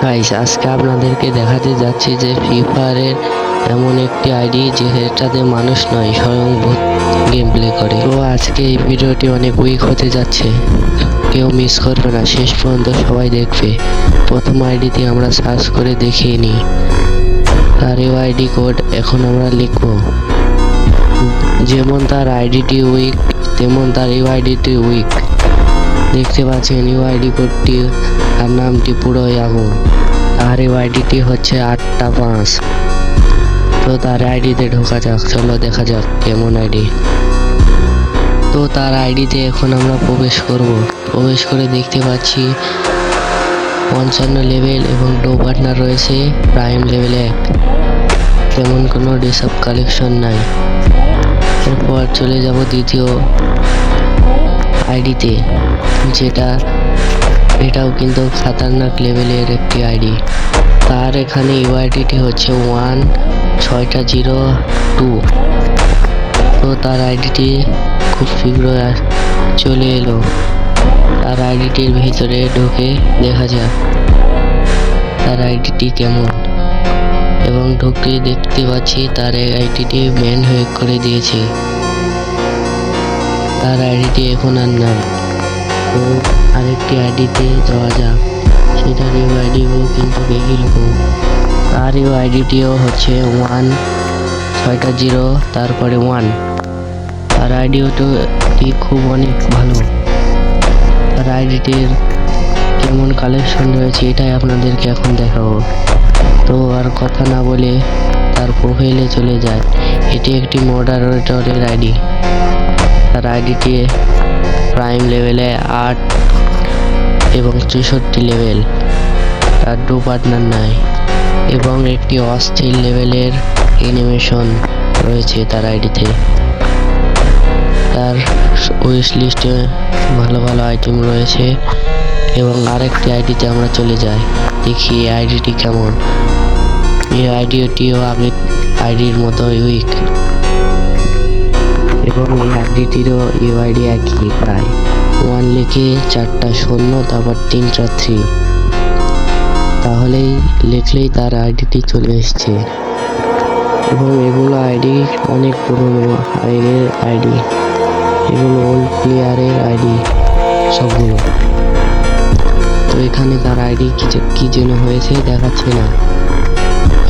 Guys, আজকে আপনাদেরকে দেখাতে যাচ্ছি যে ফ্রি ফায়ারের এমন একটি আইডি যেটাতে মানুষ নয় স্বয়ং ভূত গেম প্লে করে। তো আজকে এই ভিডিওটি অনেক উইক হতে যাচ্ছে, কেউ মিস করবে না, শেষ পর্যন্ত সবাই দেখবে। প্রথম আইডিতে আমরা সার্চ করে দেখিয়ে নিই তার ইউআইডি কোড। এখন আমরা লিখব, যেমন তার আইডিটি উইক তেমন তার ইউআইডিটি উইক। দেখতে পাচ্ছেন ইউআইডি কোডটি আর নামটি পুরোই আগুন। তার ইউআইডিটি হচ্ছে 8টা 5। তো তার আইডিতে ঢোকা যাক, চলো দেখা যাক কেমন আইডি। তো তার আইডিতে এখন আমরা প্রবেশ করে দেখতে পাচ্ছি 55 লেভেল এবং লো পার্টনার রয়েছে প্রাইম লেভেল 1। তেমন কোনো ডিসাব কালেকশন নাই। এরপর চলে যাব দ্বিতীয় আইডিতে, এটাও কিন্তু খাতারনাক লেভেলের একটি আইডি। তার এখানে ইউআইডিটি হচ্ছে 1602। তো তার আইডিটি খুব শীঘ্র চলে এলো। তার আইডিটির ভিতরে ঢুকে দেখা যাক তার আইডিটি কেমন। এবং ঢুকে দেখতে পাচ্ছি তার আইডিটি ব্যান হয়ে করে দিয়েছে। তার আইডিটি এখন আর নাম। তো আরেকটি আইডিতে যাওয়া যাক, সেটার ইউআইডিও কিন্তু একই রকম। তার ইউআইডিটিও হচ্ছে 1602 তারপরে 1। তার আইডিওটি খুব অনেক ভালো। তার আইডিটির কেমন কালেকশন রয়েছে এটাই আপনাদেরকে এখন দেখাবো। তো আর কথা না বলে তার প্রোফাইলে চলে যায়। এটি একটি মডারেটরের আইডি। তার আইডিটি প্রাইম লেভেলে 8 এবং 64 লেভেল। তার ডু পার্টনার নাই এবং একটি অস্থির লেভেলের অ্যানিমেশন রয়েছে তার আইডিতে। তার উইশ লিস্টে ভালো ভালো আইটেম রয়েছে। এবং আরেকটি আইডিতে আমরা চলে যাই, দেখি এই আইডিটি কেমন। এই আইডিটিও আগের আইডির মতো উইক এবং এই আইডিটিরও ইউআইডি একই, প্রায় 1 লিখে 4টা 0 তারপর 3টা 3। তাহলেই লিখলেই তার আইডিটি চলে এসছে। এবং এগুলো আইডি অনেক পুরনো আগের আইডি, এগুলো ওল্ড প্লেয়ারের আইডি সবগুলো। তো এখানে তার আইডি কি যেন হয়েছে দেখাচ্ছে না,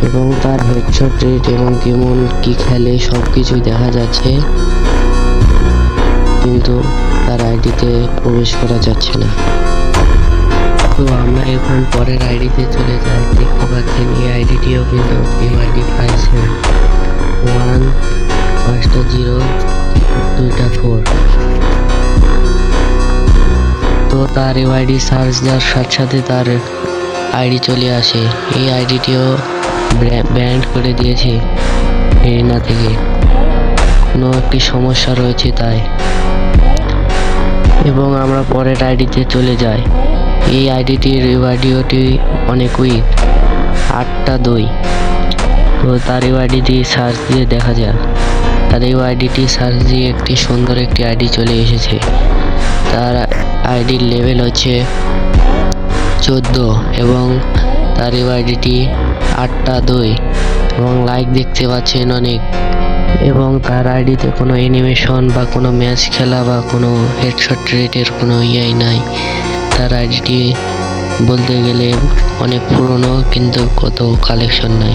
এবং তার হেডশট রেট এবং কেমন কি খেলে সব কিছুই দেখা যাচ্ছে, কিন্তু তার আইডিতে প্রবেশ করা যাচ্ছে না। তো আমরা এখন পরের আইডিতে চলে যাই। দেখতে পাচ্ছেন এই আইডিটিও কিন্তু ইউআইডি পাইছে 1 5টা 0 2টা 4। তো তার ইউআইডি সার্চ দেওয়ার সাথে সাথে তার আইডি চলে আসে। এই আইডিটিও ব্যান্ড করে দিয়েছে এরিনা থেকে, কোনো একটি সমস্যা রয়েছে তাই। এবং আমরা পরের আইডিতে চলে যাই। এই আইডিটির ইউআইডিটি অনেক উইক, 8টা 2। তো তার ইউআইডিটি সার্চ দিয়ে দেখা যায়। তার ইউআইডিটি সার্চ দিয়ে একটি সুন্দর একটি আইডি চলে এসেছে। তার আইডির লেভেল হচ্ছে 14 এবং তার ইউআইডিটি 8টা 2 এবং লাইক দেখতে পাচ্ছেন অনেক। এবং তার আইডিতে কোনো অ্যানিমেশন বা কোনো ম্যাচ খেলা বা কোনো হেডশট রেটের কোনো ইয়েই নাই। তার আইডিটি বলতে গেলে অনেক পুরনো, কিন্তু কত কালেকশন নাই।